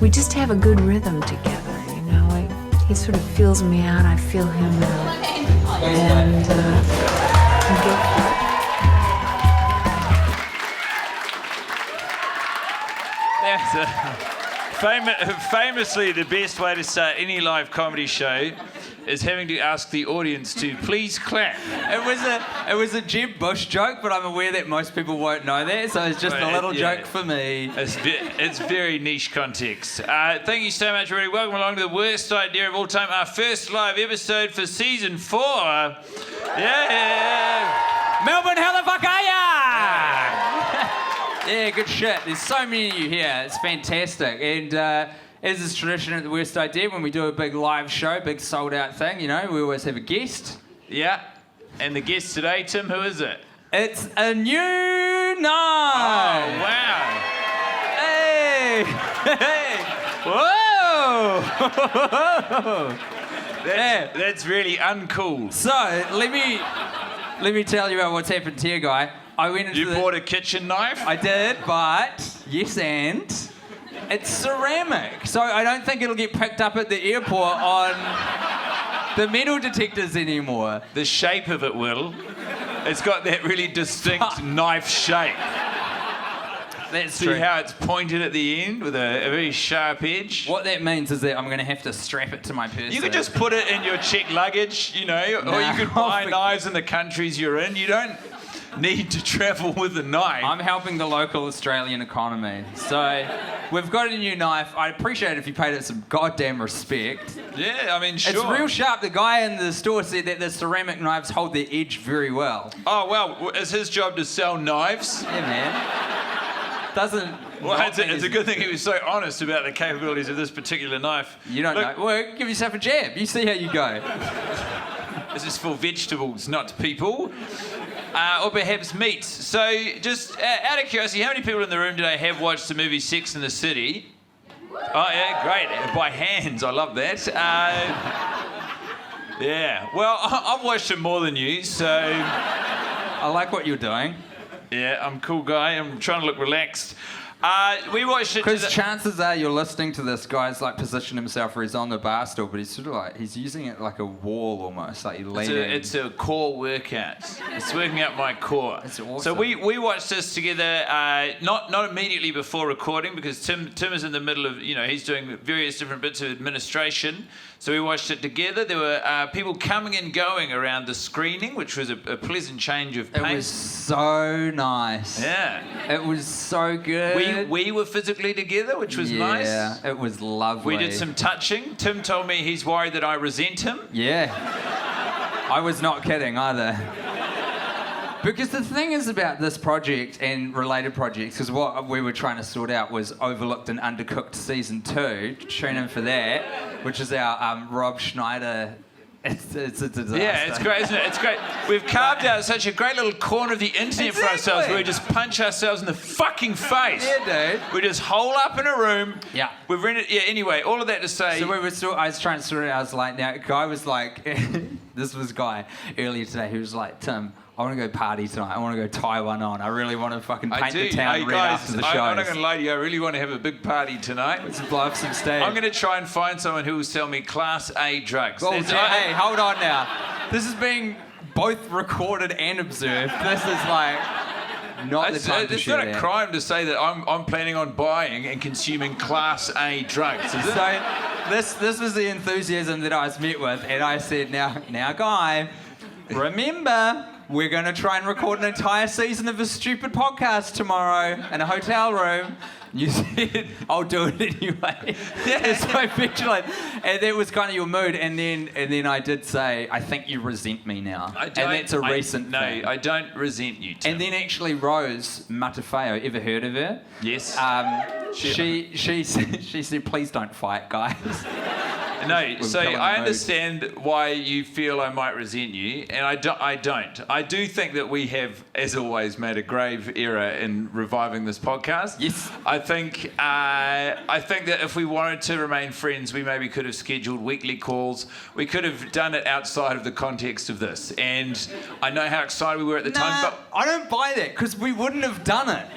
we just have a good rhythm together, you know. He sort of feels me out, I feel him out, and we go for it. That's famously the best way to start any live comedy show is having to ask the audience to please clap. It was a Jeb Bush joke, but I'm aware that most people won't know that, so it's just a little joke for me. It's very niche context. Thank you so much, everybody. Welcome along to the worst idea of all time, our first live episode for season 4. Yeah. Melbourne, how the fuck are ya? Yeah, good shit. There's so many of you here. It's fantastic. And as is tradition at the Worst Idea, when we do a big live show, big sold-out thing, you know, we always have a guest. Yeah. And the guest today, Tim, who is it? It's a new knife. Oh, wow. Hey. Hey. Whoa. That's really uncool. So, let me tell you about what's happened here, guy. I went into You bought a kitchen knife? I did, but yes, and it's ceramic, so I don't think it'll get picked up at the airport on the metal detectors anymore. The shape of it will. It's got that really distinct knife shape. That's See true. how it's pointed at the end with a very sharp edge? What that means is that I'm going to have to strap it to my person. You could just put it in your checked luggage, you know, or you could buy knives in the countries you're in. You don't need to travel with a knife. I'm helping the local Australian economy. So we've got a new knife. I'd appreciate it if you paid it some goddamn respect. Yeah, I mean, sure. It's real sharp. The guy in the store said that the ceramic knives hold their edge very well. Oh, well, is his job to sell knives? Yeah, man. Doesn't... Well, it's a good thing he was so honest about the capabilities of this particular knife. You don't know. Well, give yourself a jab. You see how you go. This is for vegetables, not people. Or perhaps meat. So, just out of curiosity, how many people in the room today have watched the movie Sex and the City? Oh, yeah, great. By hands, I love that. Yeah, well, I've watched it more than you, so... I like what you're doing. Yeah, I'm a cool guy. I'm trying to look relaxed. We watched it... Because chances are you're listening to this guy's like position himself where he's on the bar stool, but he's sort of like, he's using it like a wall almost, like he's leaning. It's a core workout. It's working out my core. It's awesome. So we watched this together, not immediately before recording, because Tim is in the middle of, you know, he's doing various different bits of administration. So we watched it together. There were people coming and going around the screening, which was a pleasant change of pace. It was so nice. Yeah. It was so good. We were physically together, which was nice. Yeah, it was lovely. We did some touching. Tim told me he's worried that I resent him. Yeah. I was not kidding either. Because the thing is about this project and related projects, because what we were trying to sort out was Overlooked and Undercooked Season 2. Tune in for that, which is our Rob Schneider... It's a disaster. Yeah, it's great, isn't it? It's great. We've carved out such a great little corner of the internet for ourselves where we just punch ourselves in the fucking face. Yeah, dude. We just hole up in a room. Yeah. We've rented... Yeah, anyway, all of that to say... So I was trying to sort it out. I was like, now, Guy was like... this was Guy earlier today. He was like, Tim... I want to go party tonight. I want to go tie one on. I really want to fucking paint the town red after the show. I'm not going to lie to you. I really want to have a big party tonight. Let's blow up some steam. I'm going to try and find someone who will sell me Class A drugs. Well, hey, hold on now. This is being both recorded and observed. This is like not the time to shoot. It's not a crime to say that I'm planning on buying and consuming Class A drugs. Is it? So this was the enthusiasm that I was met with, and I said, now, Guy, remember. We're going to try and record an entire season of this stupid podcast tomorrow in a hotel room. You said, I'll do it anyway. Yeah. So eventually, and that was kind of your mood. And then I did say, I think you resent me now. I don't. And that's a recent thing. No, I don't resent you, Tim. And then actually Rose Matafeo, ever heard of her? Yes. She said, please don't fight, guys. No, so I understand why you feel I might resent you, and I don't. I do think that we have, as always, made a grave error in reviving this podcast. Yes. I think that if we wanted to remain friends, we maybe could have scheduled weekly calls. We could have done it outside of the context of this. And I know how excited we were at the time, but I don't buy that, because we wouldn't have done it.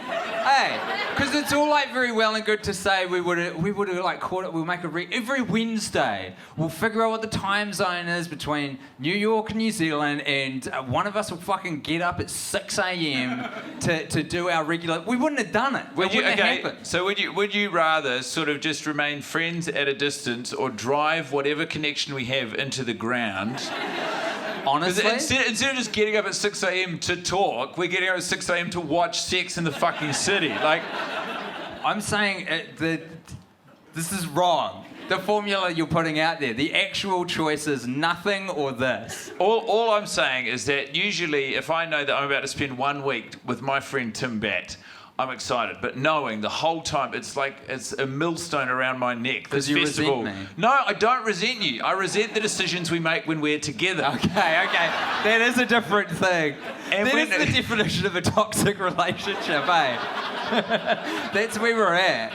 Hey, because it's all like very well and good to say we would have like caught it. We'll make every Wednesday. We'll figure out what the time zone is between New York and New Zealand, and one of us will fucking get up at 6 a.m. to do our regular. We wouldn't have done it. Would have happened. So would you rather sort of just remain friends at a distance, or drive whatever connection we have into the ground? Honestly, instead of just getting up at 6 a.m. to talk, we're getting up at 6 a.m. to watch Sex in the fucking City. Like, I'm saying that this is wrong. The formula you're putting out there, the actual choice is nothing or this. all I'm saying is that usually if I know that I'm about to spend 1 week with my friend Tim Batt, I'm excited, but knowing the whole time it's like it's a millstone around my neck. This you festival. resent me. No, I don't resent you. I resent the decisions we make when we're together. Okay. That is a different thing. And that is the definition of a toxic relationship, eh? That's where we're at.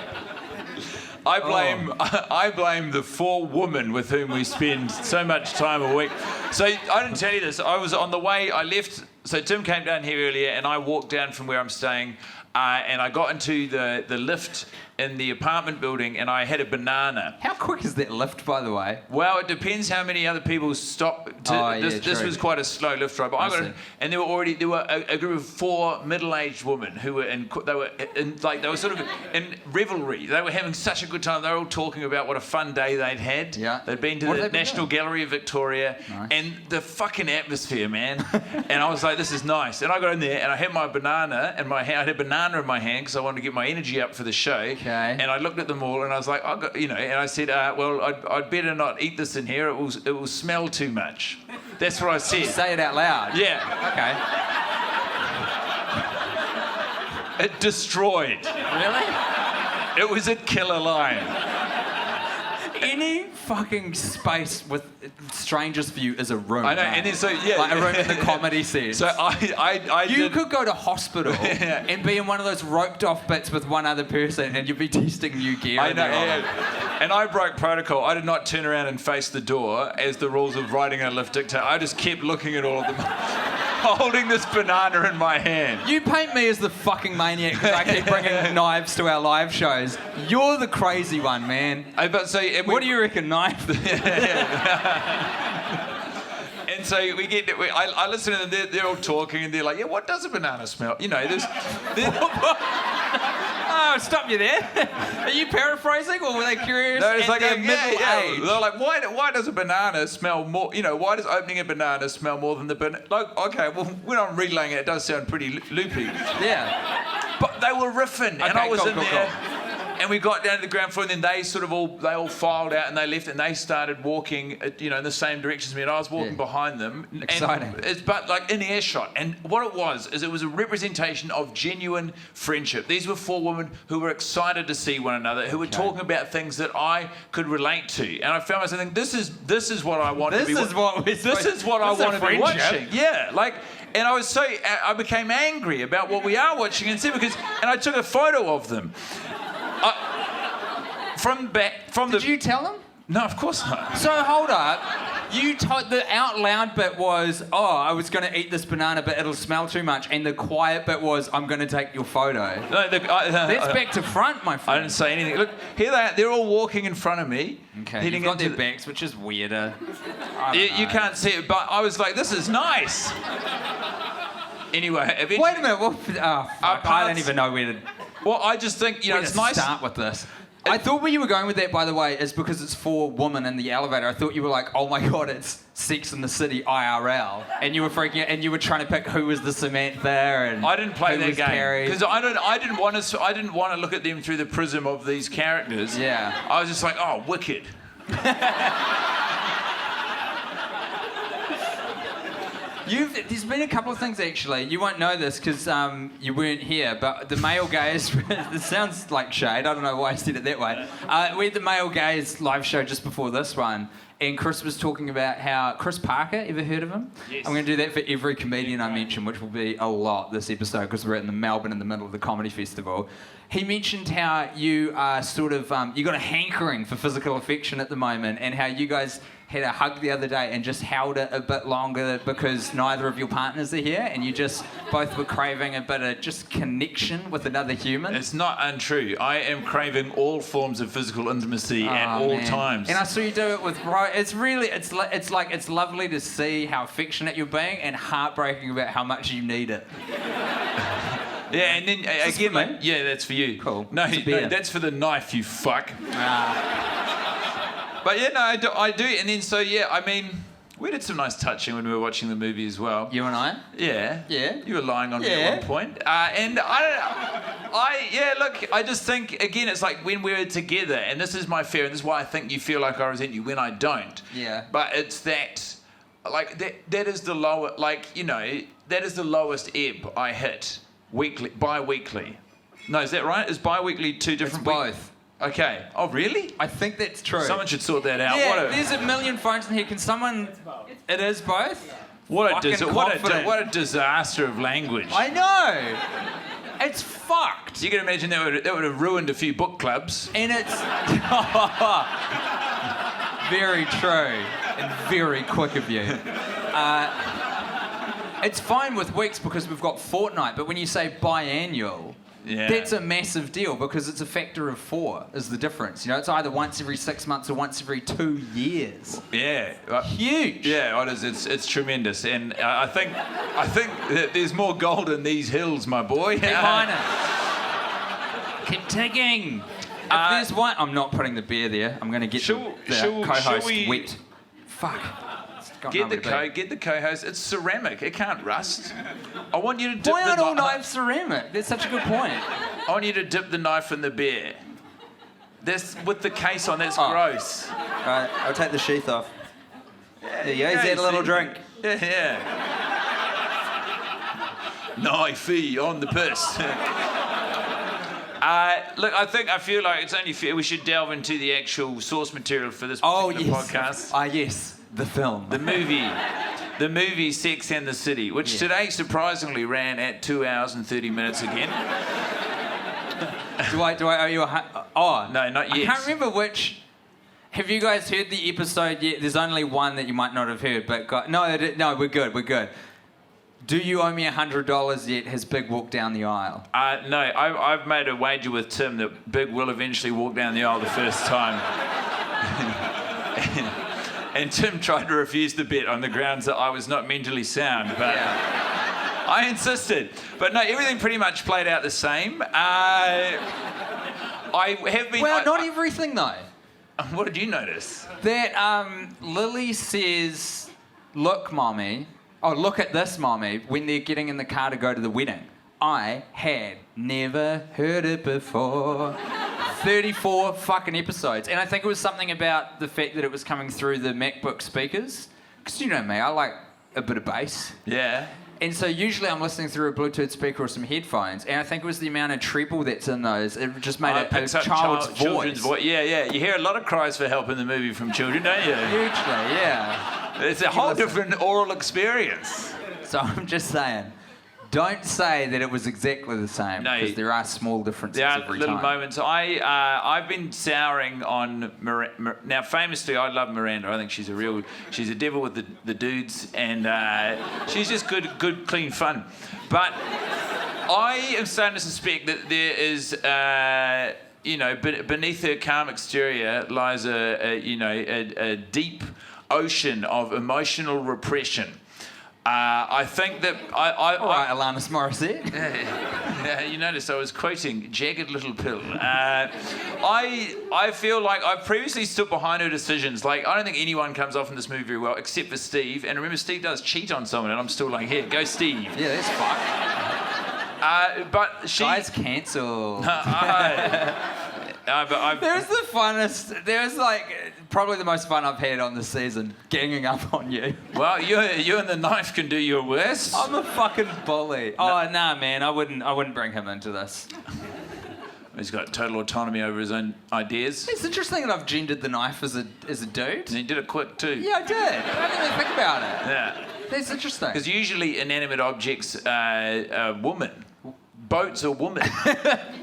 I blame the 4 women with whom we spend so much time a week. So I didn't tell you this. I was on the way. I left. So Tim came down here earlier, and I walked down from where I'm staying. And I got into the lift in the apartment building, and I had a banana. How quick is that lift, by the way? Well, it depends how many other people stop. This was quite a slow lift ride, but I got it, and there were a group of 4 middle-aged women who were they were sort of in revelry. They were having such a good time. They were all talking about what a fun day they'd had. Yeah. They'd been to the National Gallery of Victoria, and the fucking atmosphere, man. And I was like, this is nice. And I got in there, and I had my banana in my hand. I had a banana in my hand because I wanted to get my energy up for the show. Okay. And I looked at them all, and I was like, and I said, well, I'd better not eat this in here. It will smell too much. That's what I said. Say it out loud. Yeah. Okay. It destroyed. Really? It was a killer line. Any fucking space with strangers for you is a room. I know, right? and then like a room in the comedy sense. So you could go to hospital and be in one of those roped off bits with one other person, and you'd be testing new gear. I know, and I broke protocol. I did not turn around and face the door as the rules of riding a lift dictate. I just kept looking at all of them, holding this banana in my hand. You paint me as the fucking maniac because I keep bringing knives to our live shows. You're the crazy one, man. What do you reckon, knife? And so I listen to them, they're all talking, and they're like, yeah, what does a banana smell? You know, there's Oh, stop you there. Are you paraphrasing, or were they curious? No, it's like a middle age. They're like, why does a banana smell more? You know, why does opening a banana smell more than the banana? Like, okay, well, when I'm relaying it does sound pretty loopy. Yeah. But they were riffing, and I was in there. Cool. And we got down to the ground floor, and then they all filed out, and they left, and they started walking, in the same direction as me, and I was walking behind them. Exciting. But like in earshot. And what it was a representation of genuine friendship. These were 4 women who were excited to see one another, who were talking about things that I could relate to, and I found myself thinking, this is what I want to be. This is what I want to be watching. Yeah, like. And I became angry about what we are watching instead and I took a photo of them. Did you tell them? No, of course not. So hold up. You told the out loud bit was, I was going to eat this banana, but it'll smell too much. And the quiet bit was, I'm going to take your photo. No, that's back to front, my friend. I didn't say anything. Look, here they are. They're all walking in front of me. Okay, you've got their backs, which is weirder. You can't see it, but I was like, this is nice. Anyway, eventually... Wait a minute. I don't even know where to... Well, I just think, it's nice... start with this. I thought where you were going with that, by the way, is because it's 4 women in the elevator. I thought you were like, oh my God, it's Sex in the City IRL. And you were freaking out, and you were trying to pick who was the Samantha and I didn't play who that was game. Because I didn't want to look at them through the prism of these characters. Yeah. I was just like, oh, wicked. There's been a couple of things, actually. You won't know this because you weren't here, but the male gaze... It sounds like shade. I don't know why I said it that way. We had the male gaze live show just before this one, and Chris was talking about how... Chris Parker, ever heard of him? Yes. I'm going to do that for every comedian I mention, which will be a lot this episode because we're in Melbourne in the middle of the comedy festival. He mentioned how you are sort of... you got a hankering for physical affection at the moment, and how you guys had a hug the other day and just held it a bit longer because neither of your partners are here and you just both were craving a bit of just connection with another human? It's not untrue. I am craving all forms of physical intimacy at all times. And I saw you do it with Ro. It's really, it's lovely to see how affectionate you're being and heartbreaking about how much you need it. Yeah, and then again, mate. Yeah, that's for you. Cool. No, that's for the knife, you fuck. But yeah, no, I do. And then I mean, we did some nice touching when we were watching the movie as well. You and I? Yeah. Yeah. You were lying on me at one point. And I just think, again, it's like when we're together, and this is my fear, and this is why I think you feel like I resent you when I don't. Yeah. But it's that, like, that is the lower, like, you know, that is the lowest ebb I hit bi-weekly. No, is that right? Is bi-weekly two different It's both. Okay. Oh, really? I think that's true. Someone should sort that out. Yeah, there's a million phones in here. Can someone... It is both? What a disaster of language. I know. It's fucked. You can imagine that would have ruined a few book clubs. And it's... Very true. And very quick of you. It's fine with weeks because we've got fortnight, but when you say biannual... Yeah. That's a massive deal because it's a factor of 4 is the difference. You know, it's either once every 6 months or once every 2 years. Yeah. Huge. Yeah, it is. It's tremendous. And I think that there's more gold in these hills, my boy. Keep mining. Keep digging. If there's one... I'm not putting the beer there. I'm going to get the co-host wet. Fuck. Get the co-host. It's ceramic. It can't rust. I want you to dip Why aren't all knives ceramic? That's such a good point. I want you to dip the knife in the beer. That's with the case on. That's gross. Right, I'll take the sheath off. There you go. He's had a little drink. Yeah. Knifey on the piss. Look, I feel like it's only fair we should delve into the actual source material for this particular podcast. Yes. The film. The movie Sex and the City, which today surprisingly ran at 2 hours and 30 minutes again. Do I owe you a... No, not yet. I can't remember which... Have you guys heard the episode yet? There's only one that you might not have heard, but... No, we're good. Do you owe me $100 yet? Has Big walked down the aisle? No, I've made a wager with Tim that Big will eventually walk down the aisle the first time. And Tim tried to refuse the bet on the grounds that I was not mentally sound, but I insisted. But no, everything pretty much played out the same. I have been... Well, not everything, though. What did you notice? That Lily says, look, Mommy... Oh, look at this, Mommy, when they're getting in the car to go to the wedding. I had never heard it before. 34 fucking episodes. And I think it was something about the fact that it was coming through the MacBook speakers. Because you know me, I like a bit of bass. Yeah. And so usually I'm listening through a Bluetooth speaker or some headphones, and I think it was the amount of treble that's in those. It just made a child's children's voice. Yeah. You hear a lot of cries for help in the movie from children, don't you? Hugely, yeah. It's a whole different oral experience. So I'm just saying, don't say that it was exactly the same, because there are small differences every time. There are little moments. I've been souring on now. Famously, I love Miranda. I think she's a devil with the dudes, and she's just good, clean fun. But I am starting to suspect that there is, beneath her calm exterior lies a deep ocean of emotional repression. I think that all right, Alanis Morissette. You noticed I was quoting "Jagged Little Pill." I feel like I've previously stood behind her decisions. Like, I don't think anyone comes off in this movie very well, except for Steve. And remember, Steve does cheat on someone, and I'm still like, "Here, go, Steve." Yeah, that's fucked. But she... Guys, cancel. There's the funnest. There's probably the most fun I've had on this season, ganging up on you. Well, you and the knife can do your worst. I'm a fucking bully. Oh nah, man, I wouldn't bring him into this. He's got total autonomy over his own ideas. It's interesting that I've gendered the knife as a dude. And he did it quick too. Yeah, I did. I didn't even think about it. Yeah. That's interesting. Because usually inanimate objects are women. boats or women.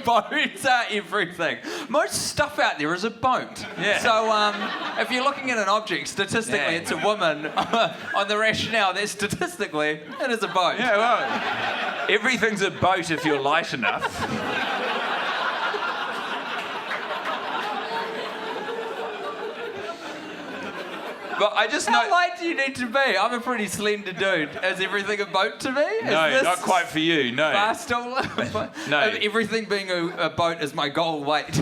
Boats are everything. Most stuff out there is a boat. Yeah. So if you're looking at an object, statistically Yeah. it's a woman. On the rationale that statistically it is a boat. Yeah, well, everything's a boat if you're light enough. But I just know... How light do you need to be? I'm a pretty slender dude. Is everything a boat to me? No, not quite for you, no. Fast all No. Everything being a boat is my goal weight.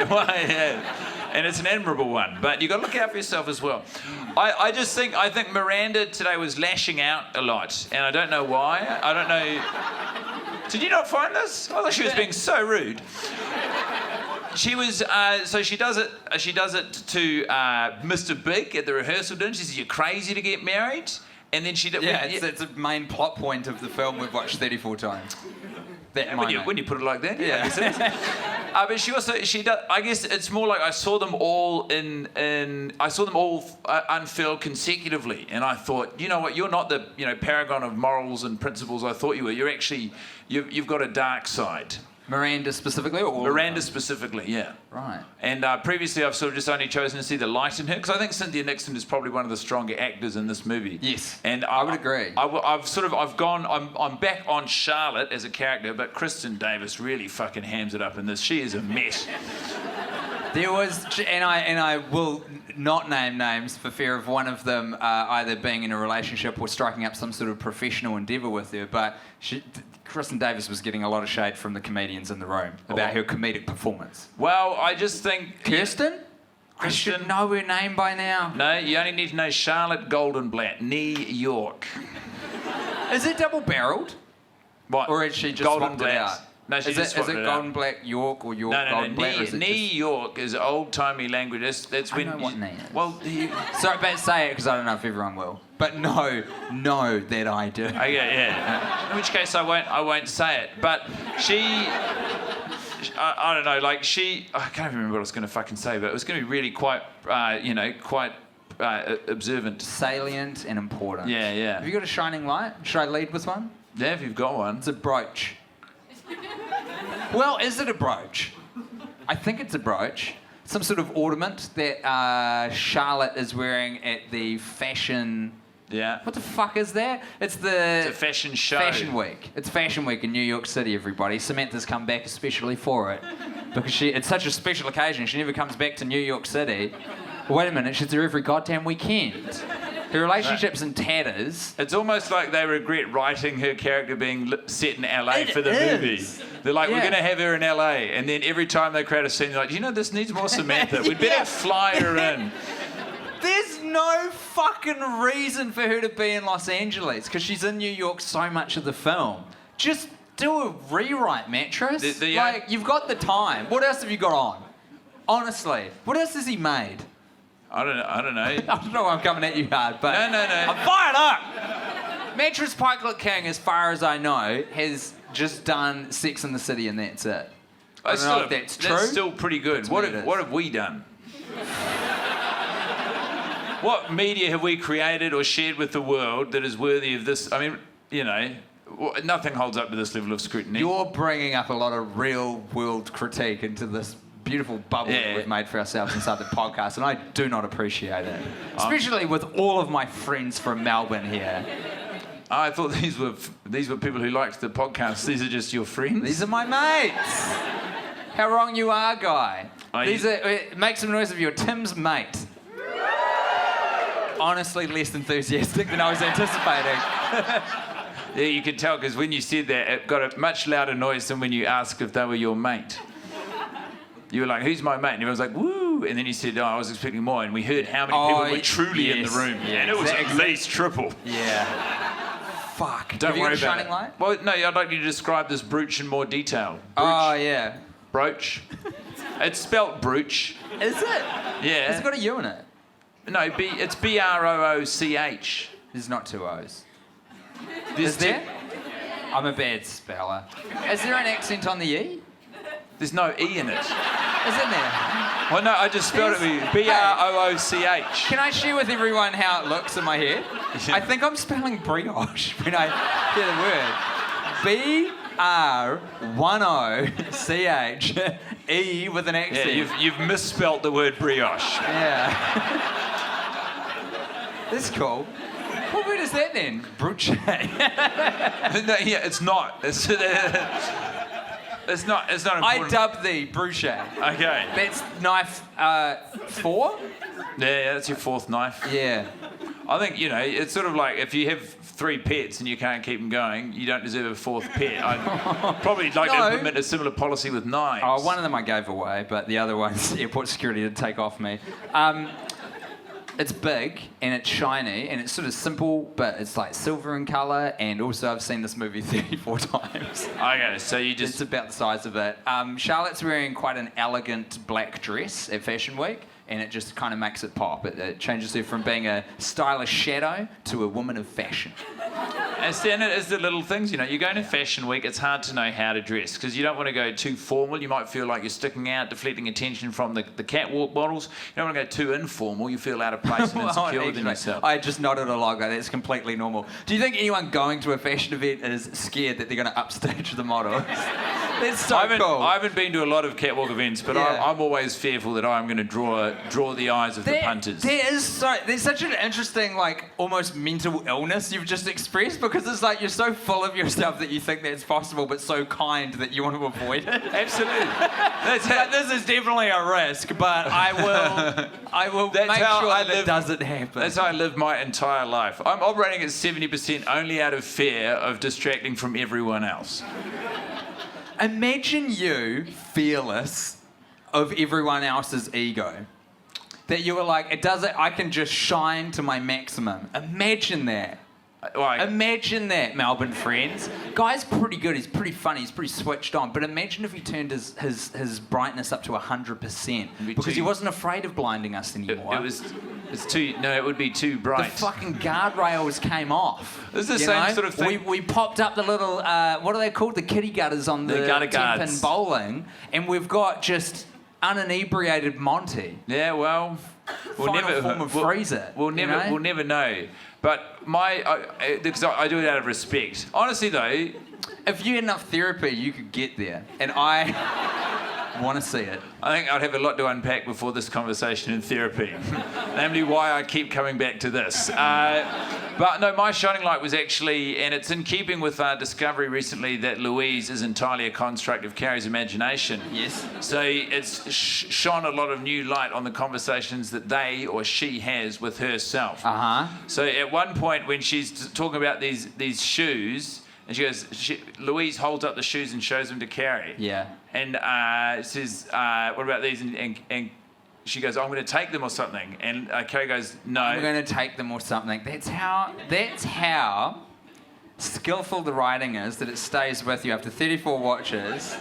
Well, yeah. And it's an admirable one, but you've got to look out for yourself as well. I think Miranda today was lashing out a lot, and I don't know why. I don't know. Did you not find this? I thought she was being so rude. She was, so she does it to Mr. Big at the rehearsal dinner. She says, "You're crazy to get married," and then she did. Yeah, it's a main plot point of the film we've watched 34 times. When you put it like that, Yeah. I guess it is. But she does. I guess it's more like I saw them all unfurl consecutively, and I thought, you know what, you're not the paragon of morals and principles I thought you were. You're actually you've got a dark side. Miranda specifically, or all Miranda of them? specifically, yeah. Right. And previously, I've sort of just only chosen to see the light in her because I think Cynthia Nixon is probably one of the stronger actors in this movie. Yes. And I would agree. I'm back on Charlotte as a character, but Kristen Davis really fucking hams it up in this. She is a mess. There was, and I will not name names for fear of one of them either being in a relationship or striking up some sort of professional endeavour with her, but Kristen Davis was getting a lot of shade from the comedians in the room about her comedic performance. Well, I just think... Kirsten? I should know her name by now. No, you only need to know Charlotte Goldenblatt, New York. Is it double-barrelled? What? Or is she just swapped it out? No, she is just it swapped it out. Goldenblatt York or York No. Goldenblatt? or is it New just... York is old-timey language. That's when... I know what knee is. Well, Sorry, but say it because I don't know if everyone will. But know that I do. Okay, yeah. In which case I won't say it. But I don't know, like I can't remember what I was going to fucking say, but it was going to be really quite observant. Salient and important. Yeah, yeah. Have you got a shining light? Should I lead with one? Yeah, if you've got one. It's a brooch. Well, is it a brooch? I think it's a brooch. Some sort of ornament that Charlotte is wearing at the fashion... Yeah. What the fuck is that? It's a fashion show. Fashion Week. It's Fashion Week in New York City, everybody. Samantha's come back especially for it. Because it's such a special occasion. She never comes back to New York City. Wait a minute, she's there every goddamn weekend. Her relationship's in tatters. It's almost like they regret writing her character being set in LA for the movie. They're like, we're going to have her in LA. And then every time they create a scene, they're like, this needs more Samantha. We'd better fly her in. There's no fucking reason for her to be in Los Angeles because she's in New York so much of the film. Just do a rewrite, Mattress. You've got the time. What else have you got on? Honestly, what else has he made? I don't know. I don't know why I'm coming at you hard, but... No. I'm fired up! Mattress Pikelet King, as far as I know, has just done Sex and the City and that's it. I don't know if that's true. That's still pretty good. What have we done? What media have we created or shared with the world that is worthy of this? I mean, nothing holds up to this level of scrutiny. You're bringing up a lot of real-world critique into this beautiful bubble that we've made for ourselves inside the podcast, and I do not appreciate it. Especially with all of my friends from Melbourne here. I thought these were people who liked the podcast. These are just your friends? These are my mates. How wrong you are, Guy. Make some noise if you're Tim's mate. Honestly, less enthusiastic than I was anticipating. Yeah, you could tell because when you said that, it got a much louder noise than when you asked if they were your mate. You were like, who's my mate? And everyone was like, woo! And then you said, I was expecting more. And we heard how many people were truly in the room. Yeah, and it was at least triple. Yeah. Fuck. Don't Have you worry got a about shining it. light? Well, no, I'd like you to describe this brooch in more detail. Brooch. Oh, yeah. Brooch. It's spelt brooch. Is it? Yeah. Has it got a U in it? No, it's B-R-O-O-C-H. There's not two O's. Is there? I'm a bad speller. Is there an accent on the E? There's no E in it. Isn't there? Well, no, I just spelled it with you. B-R-O-O-C-H. Can I share with everyone how it looks in my head? Yeah. I think I'm spelling brioche when I hear the word. B-R-10-C-H-E with an accent. Yeah, you've misspelt the word brioche. Yeah. That's cool. What word is that then? Bruce. No, yeah, it's not. It's not important. I dubbed thee Bruce. Okay. That's knife 4? Yeah, that's your fourth knife. Yeah. I think, it's sort of like if you have 3 pets and you can't keep them going, you don't deserve a 4th pet. I'd probably like to implement a similar policy with knives. Oh, one of them I gave away, but the other one's airport security did take off me. It's big and it's shiny and it's sort of simple, but it's like silver in colour. And also, I've seen this movie 34 times. Okay, so you just... It's about the size of it. Charlotte's wearing quite an elegant black dress at Fashion Week, and it just kind of makes it pop. It changes her from being a stylish shadow to a woman of fashion. And it's the little things, you're going to Fashion Week, it's hard to know how to dress because you don't want to go too formal. You might feel like you're sticking out, deflecting attention from the catwalk models. You don't want to go too informal. You feel out of place and insecure within yourself. I just nodded along. That's completely normal. Do you think anyone going to a fashion event is scared that they're going to upstage the model? That's so cool. I haven't been to a lot of catwalk events, but Yeah. I'm always fearful that I'm going to draw the eyes of the punters. There's such an interesting, almost mental illness you've just expressed, because it's like you're so full of yourself that you think that's possible, but so kind that you want to avoid it. Absolutely. This is definitely a risk, but I will That's make how sure I that it live. doesn't happen. That's how I live my entire life. I'm operating at 70% only out of fear of distracting from everyone else. Imagine you fearless of everyone else's ego. That you were like, I can just shine to my maximum. Imagine that. Imagine that, Melbourne friends. Guy's pretty good, he's pretty funny, he's pretty switched on, but imagine if he turned his brightness up to 100%, because he wasn't afraid of blinding us anymore. It would be too bright. The fucking guardrails came off. This is the same sort of thing. We popped up the little, what are they called? The kitty gutters on the gutter 10-pin guards. bowling, and we've got just uninebriated Monty. Yeah, well, Final form of freezer. We'll never know. But because I do it out of respect. Honestly, though, if you had enough therapy, you could get there, and I want to see it. I think I'd have a lot to unpack before this conversation in therapy. Namely, why I keep coming back to this. But no, my shining light was actually, and it's in keeping with our discovery recently that Louise is entirely a construct of Carrie's imagination. Yes. So it's shone a lot of new light on the conversations that they or she has with herself. Uh-huh. So at one point when she's talking about these shoes, and she goes, Louise holds up the shoes and shows them to Carrie. Yeah. And says, what about these? And she goes, I'm going to take them or something. And Carrie goes, no. I'm going to take them or something. That's how skillful the writing is, that it stays with you after 34 watches.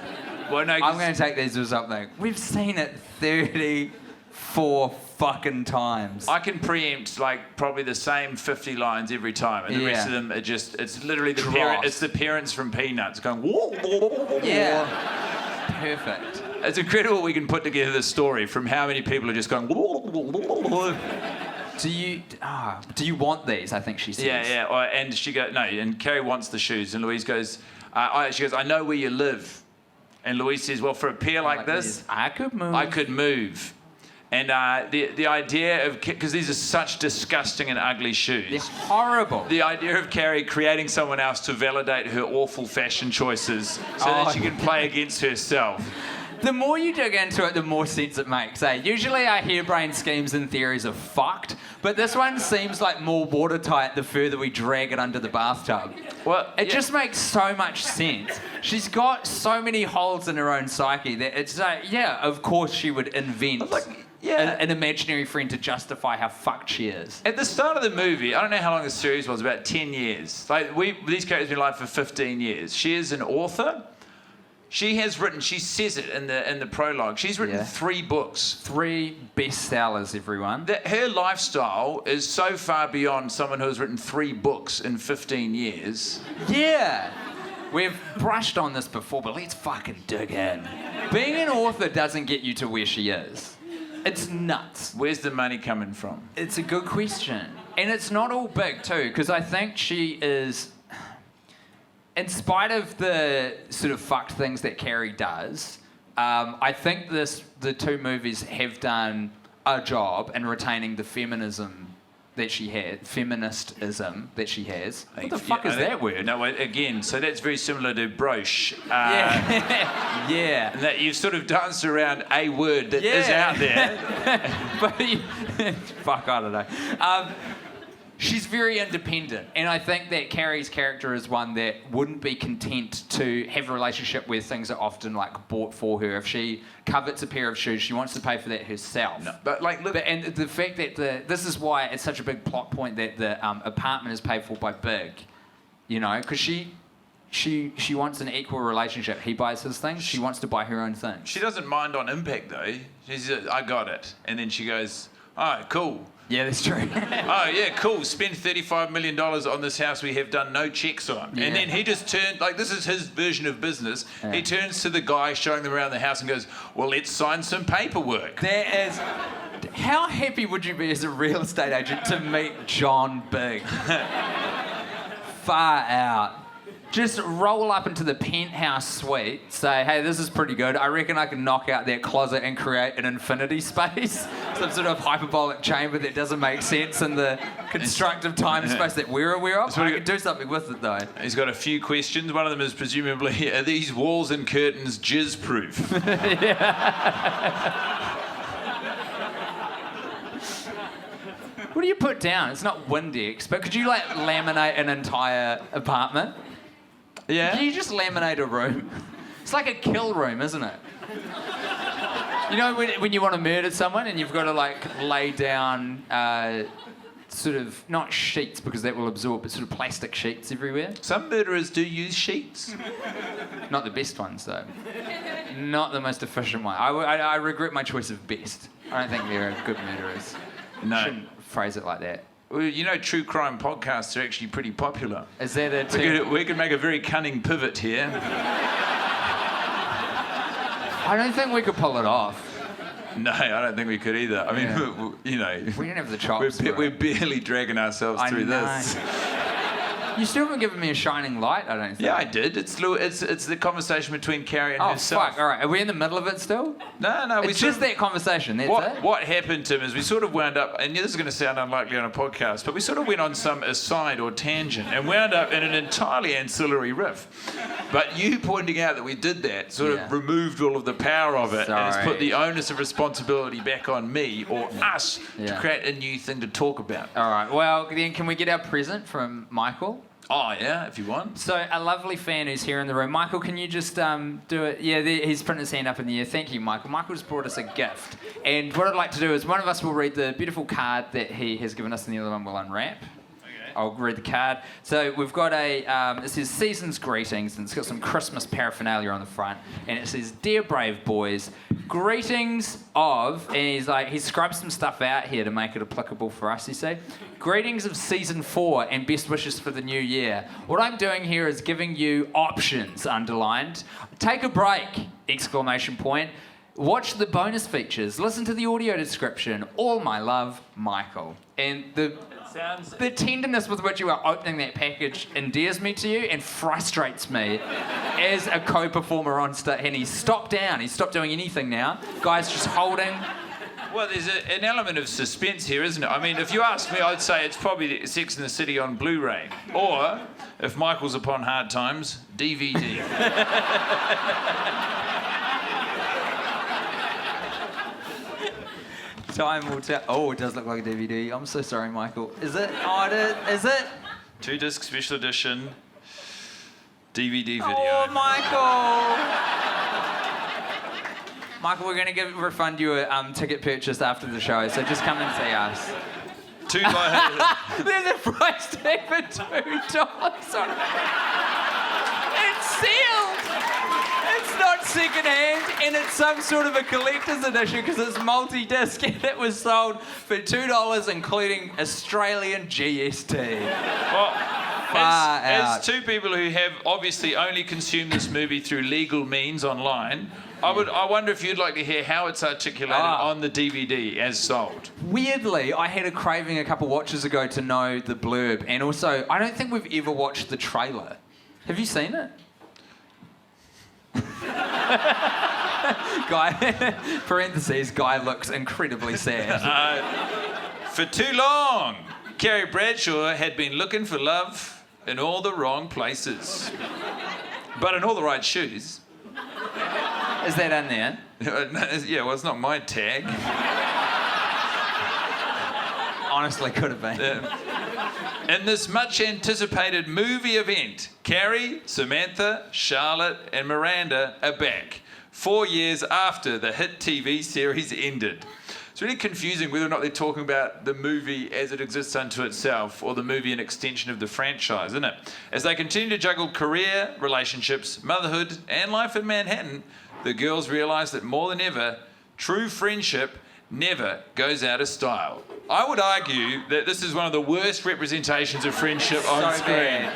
Well, no, I'm going to take these or something. We've seen it 34 fucking times. I can preempt probably the same 50 lines every time, and the rest of them are it's literally it's the parents from Peanuts going, whoa. Yeah. Perfect. It's incredible we can put together this story from how many people are just going, whoa. Do you want these? I think she says. Yeah. And she goes, no, and Carrie wants the shoes, and Louise goes, she goes, I know where you live. And Louise says, well, for a pair like this, I could move. And the idea of, because these are such disgusting and ugly shoes. They're horrible. The idea of Carrie creating someone else to validate her awful fashion choices so that she can play against herself. The more you dig into it, the more sense it makes. Usually our harebrained schemes and theories are fucked, but this one seems like more watertight the further we drag it under the bathtub. Well, It just makes so much sense. She's got so many holes in her own psyche that it's of course she would invent an imaginary friend to justify how fucked she is. At the start of the movie, I don't know how long the series was, about 10 years. These characters have been alive for 15 years. She is an author. She says it in the prologue, she's written 3 books. 3 bestsellers, everyone. Her lifestyle is so far beyond someone who has written 3 books in 15 years. Yeah. We've brushed on this before, but let's fucking dig in. Being an author doesn't get you to where she is. It's nuts. Where's the money coming from? It's a good question. And it's not all big, too, because I think she is... in spite of the sort of fucked things that Carrie does, I think the two movies have done a job in retaining the feminism that she had, feministism that she has. What the fuck is that word? No, again, so that's very similar to broche. Yeah. Yeah. And that you've sort of danced around a word that is out there. But fuck, I don't know. She's very independent, and I think that Carrie's character is one that wouldn't be content to have a relationship where things are often like bought for her. If she covets a pair of shoes, she wants to pay for that herself. No, but like, look, and the fact that this is why it's such a big plot point that the apartment is paid for by Big, you know, because she wants an equal relationship. He buys his things, she wants to buy her own things. she doesn't mind on impact though. She's I got it, and then she goes, "Oh, cool." Yeah, that's true. Oh, yeah, cool. Spend $35 million on this house we have done no checks on. Yeah. And then he just turned, like, this is his version of business. Yeah. He turns to the guy showing them around the house and goes, well, let's sign some paperwork. There is. How happy would you be as a real estate agent to meet John Big? Far out. Just roll up into the penthouse suite, say, hey, this is pretty good. I reckon I can knock out that closet and create an infinity space. Some sort of hyperbolic chamber that doesn't make sense in the constructive time space that we're aware of. I can do something with it, though. He's got a few questions. One of them is presumably, are these walls and curtains jizz-proof? What do you put down? It's not Windex, but could you, like, laminate an entire apartment? Yeah. Can you just laminate a room? It's like a kill room, isn't it? You know when you want to murder someone and you've got to like lay down sort of, not sheets because that will absorb, but sort of plastic sheets everywhere? Some murderers do use sheets. Not the best ones though. Not the most efficient one. I regret my choice of best. I don't think they're good murderers. No. Shouldn't phrase it like that. Well, you know, true crime podcasts are actually pretty popular. Is that a term? We could make a very cunning pivot here. I don't think we could pull it off. No, I don't think we could either. I mean, Yeah. you know, We don't have the chops. we're barely dragging ourselves through this. You still haven't given me a shining light, I don't think. Yeah, I did. It's the conversation between Carrie and Oh, herself. fuck. All right. Are we in the middle of it still? No, we It's sort just of- that conversation. That's it? What happened, Tim, is we sort of wound up, and this is going to sound unlikely on a podcast, but we sort of went on some aside or tangent and wound up in an entirely ancillary riff. But you pointing out that we did that sort of removed all of the power of it and has Sorry. put the onus of responsibility back on me or us to Yeah. create a new thing to talk about. All right. Well, then can we get our present from Michael? Oh, yeah, if you want. So a lovely fan who's here in the room. Michael, can you just do it? Yeah, he's putting his hand up in the air. Thank you, Michael. Michael's brought us a gift. And what I'd like to do is one of us will read the beautiful card that he has given us and the other one will unwrap. I'll read the card. So we've got it says Season's Greetings, and it's got some Christmas paraphernalia on the front. And it says, Dear Brave Boys, greetings of, and he scrubbed some stuff out here to make it applicable for us, you see. Greetings of Season 4 and best wishes for the new year. What I'm doing here is giving you options, underlined. Take a break, exclamation point. Watch the bonus features. Listen to the audio description. All my love, Michael. And the tenderness with which you are opening that package endears me to you and frustrates me as a co-performer on stage. And he's stopped down. He's stopped doing anything now. Guy's just holding. Well, there's an element of suspense here, isn't it? I mean, if you ask me, I'd say it's probably Sex and the City on Blu-ray. Or, if Michael's upon hard times, DVD. Time will tell. Oh, it does look like a DVD. I'm so sorry, Michael. Is it? Oh, it is. Is it? 2-disc special edition DVD video. Oh, Michael. Michael, we're going to refund you a ticket purchase after the show, so just come and see us. There's a price tag for $2 on it. It's sealed. It's not secondhand, and it's some sort of a collector's edition because it's multi-disc, and it was sold for $2, including Australian GST. Well, as two people who have obviously only consumed this movie through legal means online, I wonder if you'd like to hear how it's articulated on the DVD as sold. Weirdly, I had a craving a couple watches ago to know the blurb, and also I don't think we've ever watched the trailer. Have you seen it? Guy, parentheses, guy looks incredibly sad. For too long, Carrie Bradshaw had been looking for love in all the wrong places, but in all the right shoes. Is that in there? Yeah, well, it's not my tag. Honestly, could have been. In this much anticipated movie event, Carrie, Samantha, Charlotte, and Miranda are back 4 years after the hit TV series ended. It's really confusing whether or not they're talking about the movie as it exists unto itself or the movie an extension of the franchise, isn't it? As they continue to juggle career, relationships, motherhood, and life in Manhattan, the girls realise that more than ever, true friendship never goes out of style. I would argue that this is one of the worst representations of friendship on screen.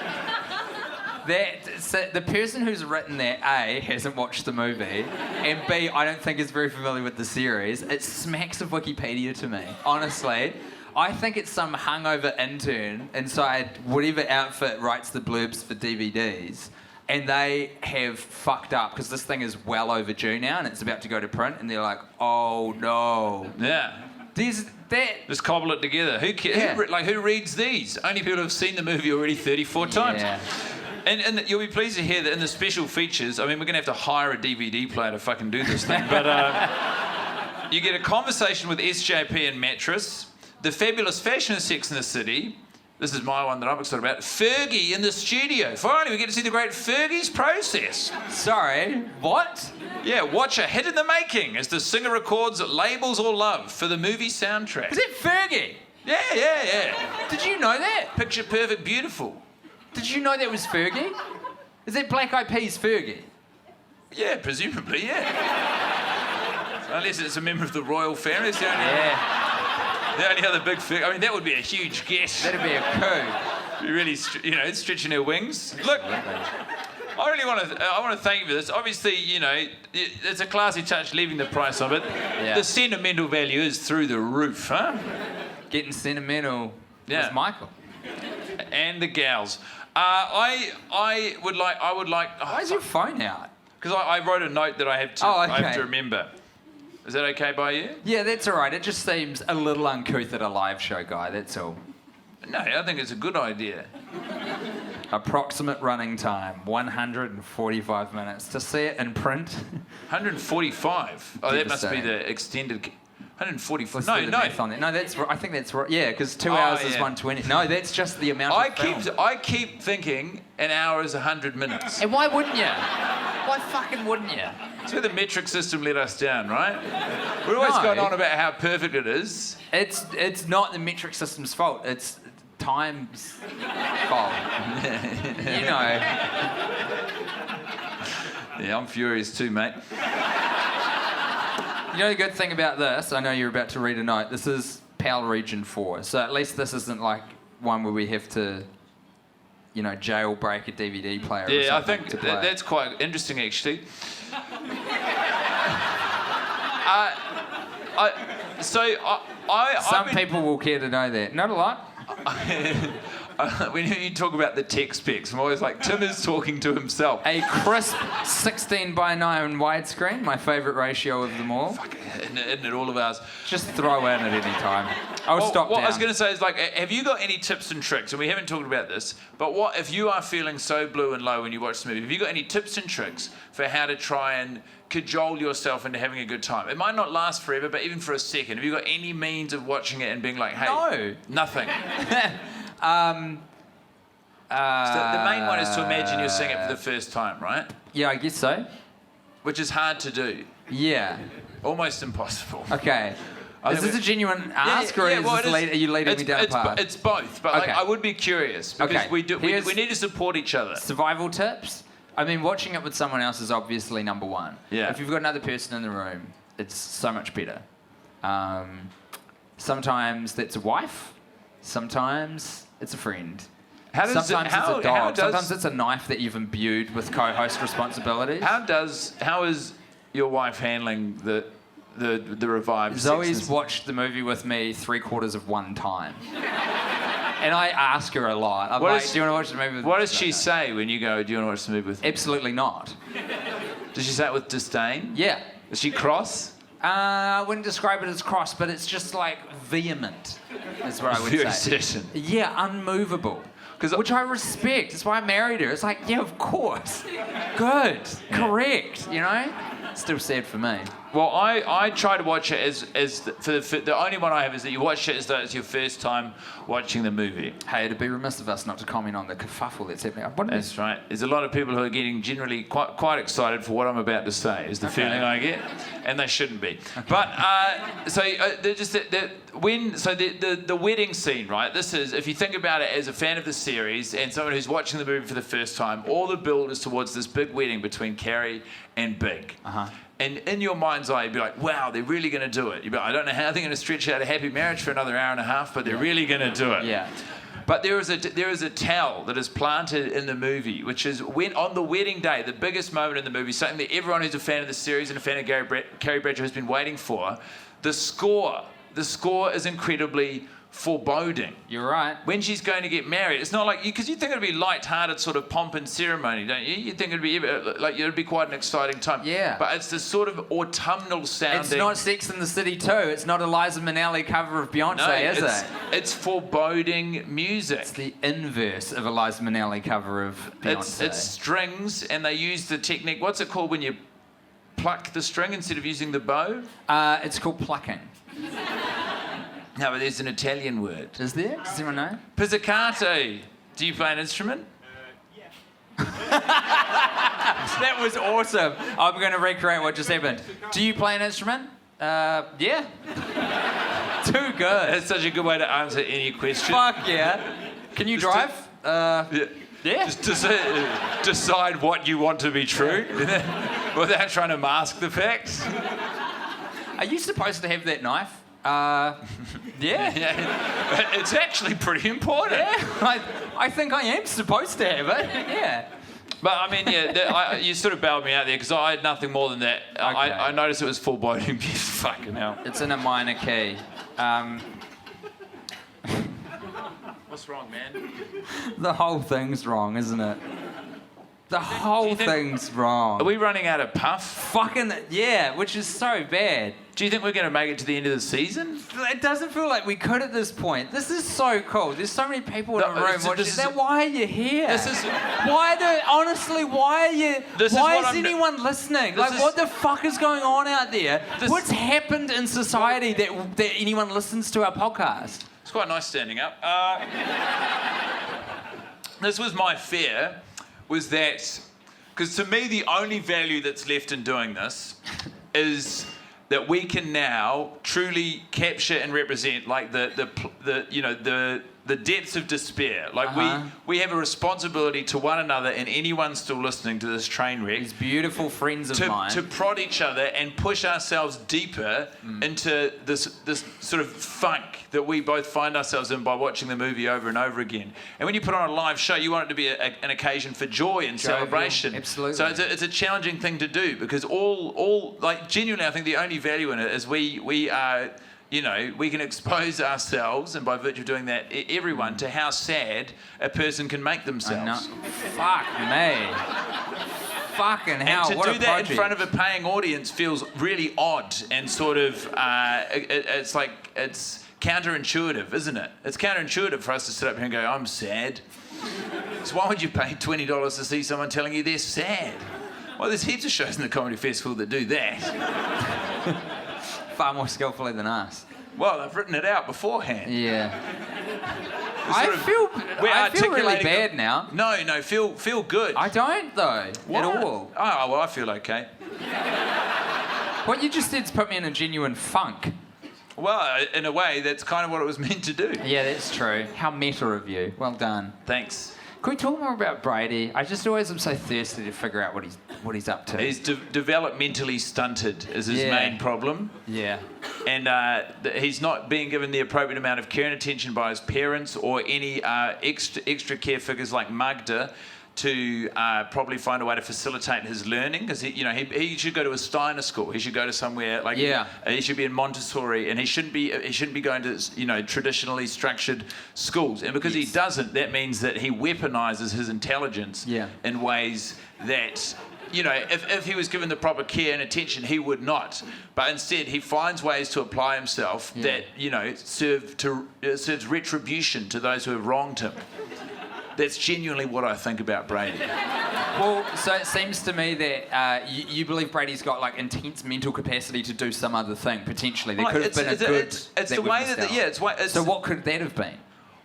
The person who's written that, A, hasn't watched the movie, and B, I don't think is very familiar with the series. It smacks of Wikipedia to me, honestly. I think it's some hungover intern inside whatever outfit writes the blurbs for DVDs, and they have fucked up because this thing is well overdue now and it's about to go to print, and they're like, oh no. Yeah. Just cobble it together. Who cares? Yeah. Who reads these? Only people who have seen the movie already 34 times. Yeah. And you'll be pleased to hear that in the special features, I mean, we're going to have to hire a DVD player to fucking do this thing, but you get a conversation with SJP and Mattress, the fabulous fashion of Sex in the City. This is my one that I'm excited about. Fergie in the studio. Finally, we get to see the great Fergie's process. Sorry, what? Yeah, watch a hit in the making as the singer records Labels or Love for the movie soundtrack. Is it Fergie? Yeah. Did you know that? Picture perfect, beautiful. Did you know that was Fergie? Is that Black Eyed Peas Fergie? Yeah, presumably, yeah. Unless it's a member of the royal family. It's the only other big Fergie. I mean, that would be a huge guess. That'd be a coup. Be really, it's stretching her wings. Look, I really want to thank you for this. Obviously, it's a classy touch leaving the price of it. Yeah. The sentimental value is through the roof, huh? Getting sentimental with Michael. And the gals. I would like. Why is your phone out? Because I wrote a note that I have to. Oh, okay. I have to remember. Is that okay by you? Yeah, that's all right. It just seems a little uncouth at a live show, guy. That's all. No, I think it's a good idea. Approximate running time, 145 minutes. To see it in print. 145. Oh, that must be Devastating. the extended. 145. Let's No, do the math on that. No, that's. I think that's right. Yeah, because 2 hours is 120. No, that's just the amount. I keep thinking an hour is 100 minutes. And why wouldn't you? Why fucking wouldn't you? That's where the metric system let us down, right? We're always going on about how perfect it is. It's not the metric system's fault. It's time's fault. You know. Yeah, I'm furious too, mate. You know the good thing about this, I know you're about to read a note, this is PAL Region 4, so at least this isn't like one where we have to, jailbreak a DVD player or something. Yeah, I think to play. that's quite interesting, actually. Some people will care to know that. Not a lot. When you talk about the tech specs, I'm always like, Tim is talking to himself. A crisp 16:9 widescreen, my favourite ratio of them all. Fuck, isn't it all of ours? Just throw in at any time. I'll stop What down. I was going to say is, have you got any tips and tricks? And we haven't talked about this, but what if you are feeling so blue and low when you watch the movie? Have you got any tips and tricks for how to try and cajole yourself into having a good time? It might not last forever, but even for a second, have you got any means of watching it and being like, hey, No. nothing? So the main one is to imagine you're seeing it for the first time, right? Yeah, I guess so. Which is hard to do. Yeah. Almost impossible. Okay. Is this a genuine ask, or are you leading me down a path? It's both, but Okay. I would be curious because Okay. we need to support each other. Survival tips? I mean, watching it with someone else is obviously number one. Yeah. If you've got another person in the room, it's so much better. Sometimes that's a wife. Sometimes it's a friend. Sometimes it's a dog. Sometimes it's a knife that you've imbued with co-host responsibilities. How is your wife handling the revived? Zoe's sexes? watched the movie with me 3/4 of one time. And I ask her a lot. I'm What like, is- do you want to watch the movie with me? What does she No. say when you go, do you want to watch the movie with me? Absolutely not. Does she say it with disdain? Yeah. Is she cross? I wouldn't describe it as cross, but it's just like vehement, is what I would Very say. certain. Yeah, unmovable. 'Cause Which I respect. That's why I married her. It's like, yeah, of course. Good. Correct. You know? Still sad for me. Well, I try to watch it as the only one I have is that you watch it as though it's your first time watching the movie. Hey, it'd be remiss of us not to comment on the kerfuffle that's happening. What is That's right. There's a lot of people who are getting generally quite excited for what I'm about to say, is the feeling I get, and they shouldn't be. But the wedding scene, right? This is, if you think about it as a fan of the series and someone who's watching the movie for the first time, all the build is towards this big wedding between Carrie and Big. And in your mind's eye, you'd be like, wow, they're really going to do it. You'd be like, I don't know how they're going to stretch out a happy marriage for another hour and a half, but they're really going to do it. Yeah. But there is a towel that is planted in the movie, which is when on the wedding day, the biggest moment in the movie, something that everyone who's a fan of the series and a fan of Carrie Bradshaw has been waiting for. The score is incredibly foreboding. You're right. When she's going to get married, it's not like because you think it'd be light-hearted sort of pomp and ceremony, don't you? You think it'd be quite an exciting time. Yeah. But it's this sort of autumnal sounding. It's not Sex and the City 2. It's not a Liza Minnelli cover of Beyonce, is it? It's foreboding music. It's the inverse of a Liza Minnelli cover of Beyonce. It's strings, and they use the technique. What's it called when you pluck the string instead of using the bow? It's called plucking. No, but there's an Italian word. Is there? Does anyone know? Pizzicato. Do you play an instrument? That was awesome. I'm going to recreate what just happened. Do you play an instrument? Yeah. Too good. That's such a good way to answer any question. Fuck yeah. Can you drive? Yeah. Just decide what you want to be true without trying to mask the facts. Are you supposed to have that knife? Yeah. Yeah. It's actually pretty important. Yeah. I think I am supposed to have it. Yeah. But I mean, you sort of bailed me out there because I had nothing more than that. Okay. I noticed it was foreboding music. Fucking hell. It's in a minor key. What's wrong, man? The whole thing's wrong, isn't it? The whole thing's wrong. Are we running out of puff? Fucking yeah, which is so bad. Do you think we're going to make it to the end of the season? It doesn't feel like we could at this point. This is so cool. There's so many people in the room watching. this is- Why are you here? This is- honestly, why are you? This is why what is I'm- anyone listening? this Like, is- what the fuck is going on out there? This- What's happened in society that anyone listens to our podcast? It's quite nice standing up. This was my fear, was that, because to me the only value that's left in doing this is that we can now truly capture and represent like the depths of despair. Like we have a responsibility to one another and anyone still listening to this train wreck. These beautiful friends of mine. To prod each other and push ourselves deeper into this sort of funk that we both find ourselves in by watching the movie over and over again. And when you put on a live show, you want it to be an occasion for joy and celebration. Absolutely. So it's a challenging thing to do because all like genuinely, I think the only value in it is we are. You know, we can expose ourselves, and by virtue of doing that, everyone, to how sad a person can make themselves. Fuck me. Fucking hell, And to what do a that project. in front of a paying audience feels really odd and sort of, it's like, it's counterintuitive, isn't it? It's counterintuitive for us to sit up here and go, I'm sad. So why would you pay $20 to see someone telling you they're sad? Well, there's heaps of shows in the Comedy Festival that do that. Far more skillfully than us. Well, I've written it out beforehand. Yeah. Sort I of- feel we're really articulating bad now. No, feel good. I don't though, What? at all. Oh, well, I feel okay. What you just did's put me in a genuine funk. Well, in a way, that's kind of what it was meant to do. Yeah, that's true. How meta of you. Well done. Thanks. Can we talk more about Brady? I just always am so thirsty to figure out what he's up to. He's developmentally stunted is his main problem. Yeah. And he's not being given the appropriate amount of care and attention by his parents or any extra care figures like Magda to probably find a way to facilitate his learning, because he should go to a Steiner school. He should go to somewhere like he should be in Montessori, and he shouldn't be going to traditionally structured schools. And because he doesn't, that means that he weaponizes his intelligence in ways that. If he was given the proper care and attention, he would not. But instead, he finds ways to apply himself that serves retribution to those who have wronged him. That's genuinely what I think about Brady. Well, so it seems to me that you believe Brady's got like intense mental capacity to do some other thing potentially. There could have been a good. It's the way that So what could that have been?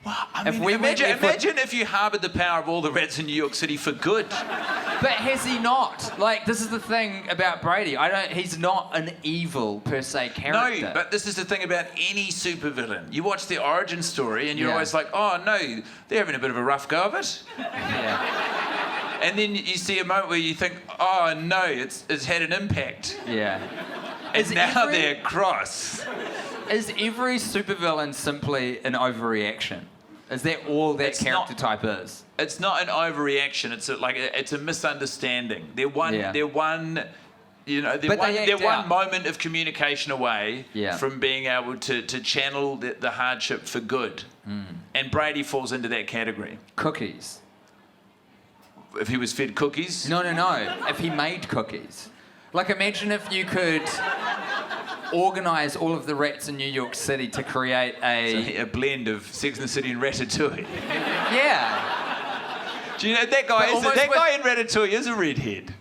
Well, imagine if you harboured the power of all the rats in New York City for good. But has he not? Like, this is the thing about Brady. He's not an evil per se character. No, but this is the thing about any supervillain. You watch the origin story and you're always like, oh no, they're having a bit of a rough go of it. Yeah. And then you see a moment where you think, oh no, it's had an impact. Yeah. And now they're cross. Is every supervillain simply an overreaction? Is that all that character type is? It's not an overreaction. It's a misunderstanding. They're one moment of communication away from being able to channel the hardship for good. And Brady falls into that category. Cookies. If he was fed cookies? No. If he made cookies. Like, imagine if you could organise all of the rats in New York City to create a blend of Sex and the City and Ratatouille. Yeah. Do you know that guy in Ratatouille is a redhead?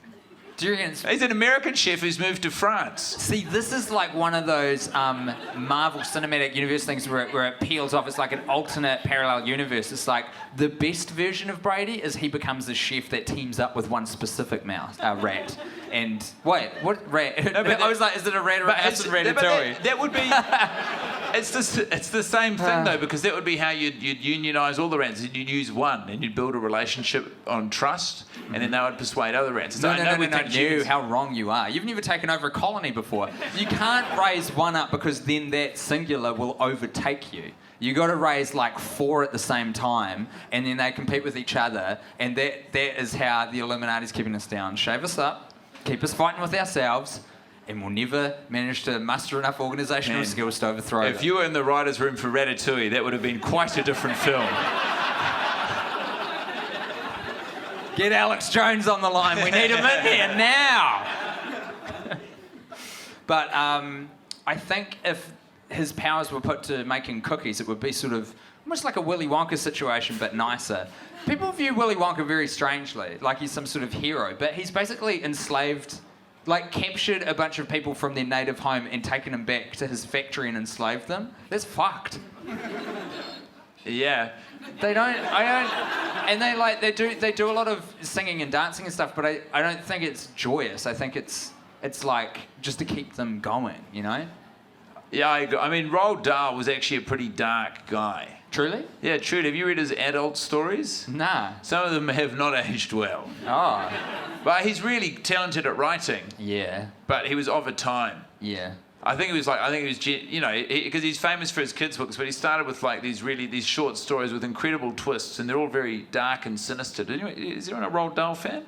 Do you reckon he's an American chef who's moved to France. See, this is like one of those Marvel Cinematic Universe things where it peels off. It's like an alternate parallel universe. It's like the best version of Brady is he becomes a chef that teams up with one specific rat. And wait, what rat? No, I was like, is it a rat or a mouse in Ratatouille? That would be. It's the same thing though, because that would be how you'd unionise all the rats. You'd use one, and you'd build a relationship on trust, and then they would persuade other rats. No, how wrong you are. You've never taken over a colony before. You can't raise one up because then that singular will overtake you. You got to raise like 4 at the same time, and then they compete with each other, and that is how the Illuminati's keeping us down. Shave us up, keep us fighting with ourselves, and we'll never manage to muster enough organisational skills to overthrow them. If you were in the writer's room for Ratatouille, that would have been quite a different film. Get Alex Jones on the line. We need him in here now. But I think if his powers were put to making cookies, it would be sort of almost like a Willy Wonka situation, but nicer. People view Willy Wonka very strangely, like he's some sort of hero, but he's basically enslaved, like captured a bunch of people from their native home and taken them back to his factory and enslaved them. That's fucked. Yeah. They do a lot of singing and dancing and stuff, but I don't think it's joyous. I think it's like just to keep them going, you know? Yeah, I mean, Roald Dahl was actually a pretty dark guy. Truly? Yeah, truly. Have you read his adult stories? Nah. Some of them have not aged well. Oh. But he's really talented at writing. Yeah. But he was of a time. Yeah. Because he's famous for his kids' books, but he started with like these short stories with incredible twists, and they're all very dark and sinister. Is anyone a Roald Dahl fan?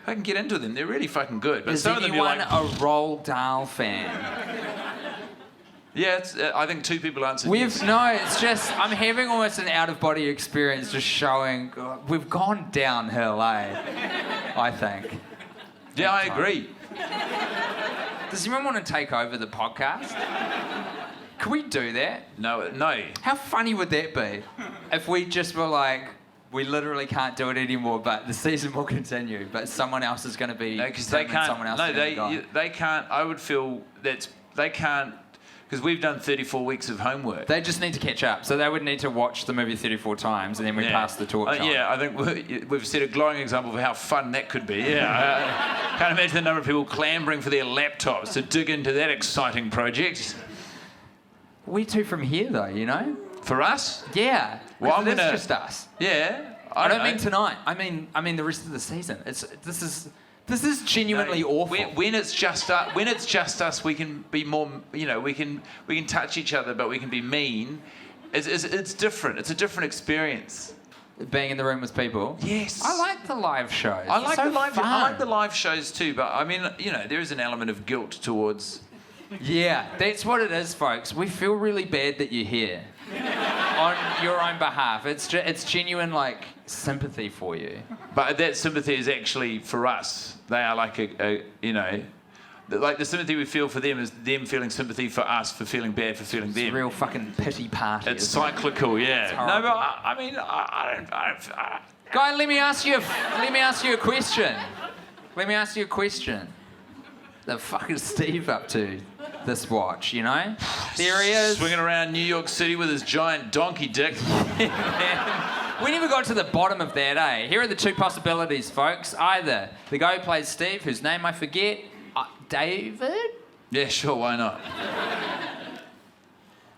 I can get into them. They're really fucking good. But is some anyone of them a Roald Dahl fan? Yeah, I think 2 people answered. It's just I'm having almost an out-of-body experience, just showing we've gone downhill, I think. Yeah, I agree. Does anyone want to take over the podcast? Can we do that? No. How funny would that be if we just were like, we literally can't do it anymore, but the season will continue, but someone else is going to be... No, because they can't... They can't... I would feel that they can't... Because we've done 34 weeks of homework. They just need to catch up. So they would need to watch the movie 34 times and then we pass the torch on. Yeah, I think we've set a glowing example of how fun that could be. Yeah, I can't imagine the number of people clambering for their laptops to dig into that exciting project. We 2 from here, though, you know? For us? Yeah. Well, that's just us. Yeah. I don't mean tonight. I mean the rest of the season. This is genuinely awful. When it's just us, we can be more. You know, we can touch each other, but we can be mean. It's different. It's a different experience. being in the room with people. Yes. I like the live shows. I like It's so the live. fun. I like the live shows too, but I mean, there is an element of guilt towards. Yeah, that's what it is, folks. We feel really bad that you're here on your own behalf. It's genuine, like, sympathy for you. But that sympathy is actually for us. They are like like the sympathy we feel for them is them feeling sympathy for us for feeling bad for feeling It's a them. real fucking pity party. It's isn't it? cyclical, yeah. It's No, horrible. but I mean, I don't. Guy, let me ask you a question. Let me ask you a question. The fuck is Steve up to this watch, you know? There he is. Swinging around New York City with his giant donkey dick. We never got to the bottom of that, eh? Here are the two possibilities, folks. Either the guy who plays Steve, whose name I forget, David? Yeah, sure, why not?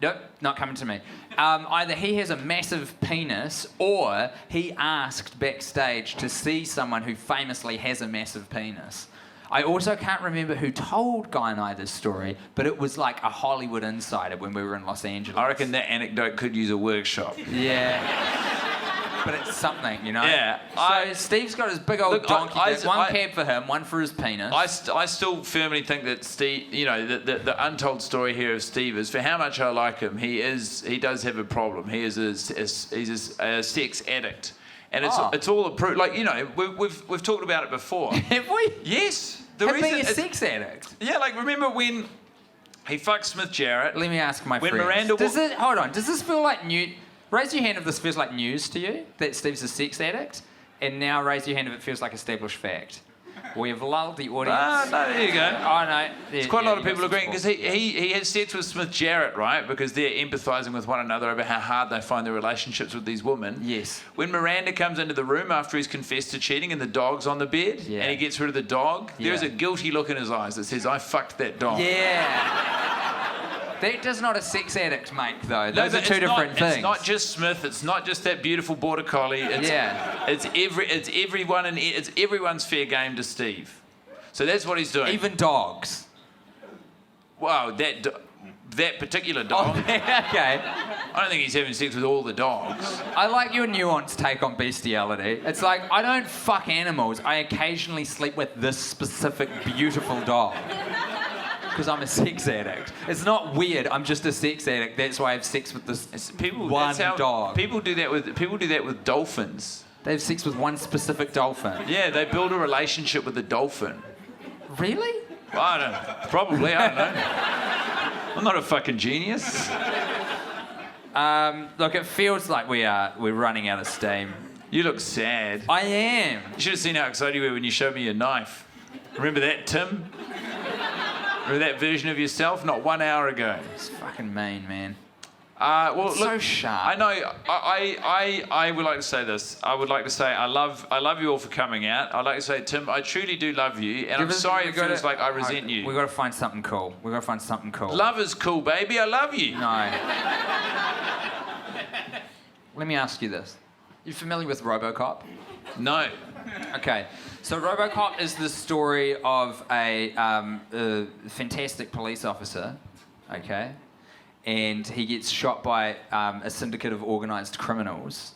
Nope, not coming to me. Either he has a massive penis, or he asked backstage to see someone who famously has a massive penis. I also can't remember who told Guy and I this story, but it was like a Hollywood insider when we were in Los Angeles. I reckon that anecdote could use a workshop. Yeah. But it's something, you know? Yeah, So Steve's got his big old Look, donkey dick. One I- cab for him, one for his penis. I still firmly think that Steve, the untold story here of Steve is, for how much I like him, he does have a problem. He's a sex addict, and it's all approved. Like we've talked about it before. Have we? Yes, Have been a sex addict? Yeah, like remember when he fucked Smith Jarrett? Let me ask my When friends. Miranda Hold on. Does this feel like new? Raise your hand if this feels like news to you, that Steve's a sex addict. And now raise your hand if it feels like established fact. We have lulled the audience. No, there you go. Oh, no. There's quite a lot of people agreeing because he has sex with Smith Jarrett, right? Because they're empathising with one another over how hard they find their relationships with these women. Yes. When Miranda comes into the room after he's confessed to cheating and the dog's on the bed and he gets rid of the dog, there's a guilty look in his eyes that says, I fucked that dog. Yeah. That does not a sex addict make, though. Those are two different things. It's not just Smith. It's not just that beautiful border collie. It's everyone, and it's everyone's fair game to Steve. So that's what he's doing. Even dogs. Wow, that particular dog. Okay. I don't think he's having sex with all the dogs. I like your nuanced take on bestiality. It's like, I don't fuck animals. I occasionally sleep with this specific beautiful dog. Because I'm a sex addict. It's not weird. I'm just a sex addict. That's why I have sex with this one dog. People do that with dolphins. They have sex with one specific dolphin. Yeah, they build a relationship with the dolphin. Really? Well, I don't know. Probably, I don't know. I'm not a fucking genius. Look, it feels like we're running out of steam. You look sad. I am. You should have seen how excited you were when you showed me your knife. Remember that, Tim? Remember that version of yourself not 1 hour ago? It's fucking mean, man. Well, look, So sharp. I know. I would like to say this. I would like to say I love you all for coming out. I'd like to say, Tim, I truly do love you, and I'm sorry it feels like I resent you. We got to find something cool. Love is cool, baby. I love you. No. Let me ask you this. You familiar with RoboCop? No. Okay, so RoboCop is the story of a fantastic police officer, okay, and he gets shot by a syndicate of organised criminals,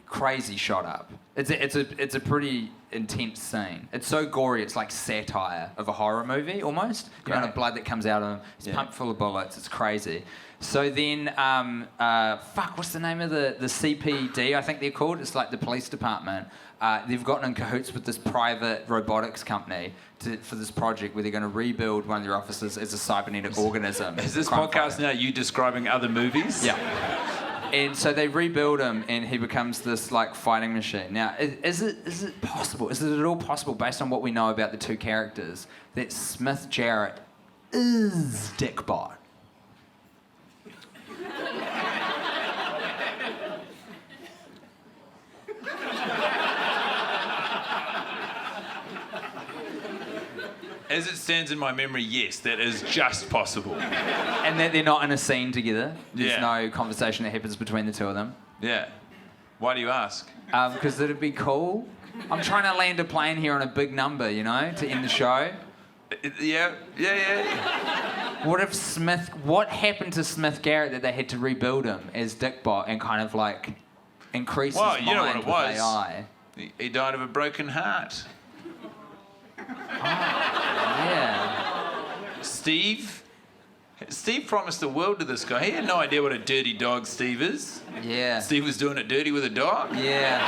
crazy shot up. It's a pretty intense scene. It's so gory, it's like satire of a horror movie almost. The amount of blood that comes out of him. It's pumped full of bullets. It's crazy. So then, what's the name of the CPD? I think they're called. It's like the police department. They've gotten in cahoots with this private robotics company for this project where they're going to rebuild one of their officers as a cybernetic organism. Is this podcast now you describing other movies? Yeah. And so they rebuild him, and he becomes this like fighting machine. Now, is it possible? Is it at all possible, based on what we know about the two characters, that Smith Jarrett is Dickbot? As it stands in my memory, yes, that is just possible. And that they're not in a scene together. There's Yeah. no conversation that happens between the two of them. Yeah. Why do you ask? Because it'd be cool. I'm trying to land a plane here on a big number, you know, to end the show. Yeah. What happened to Smith Garrett that they had to rebuild him as Dickbot and kind of like increase Well, his you know what mind it with was. AI. He died of a broken heart. Yeah. Steve promised the world to this guy. He had no idea what a dirty dog Steve is. Yeah. Steve was doing it dirty with a dog. Yeah.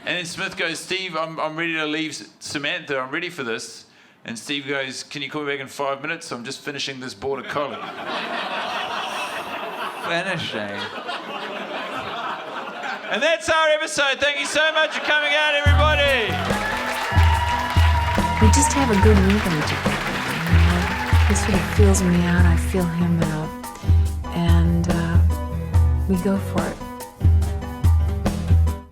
And then Smith goes, Steve, I'm ready to leave Samantha. I'm ready for this. And Steve goes, can you call me back in 5 minutes? I'm just finishing this border collie. Finishing. And that's our episode. Thank you so much for coming out, everybody. We just have a good rhythm together. He sort of feels me out, I feel him out, and we go for it.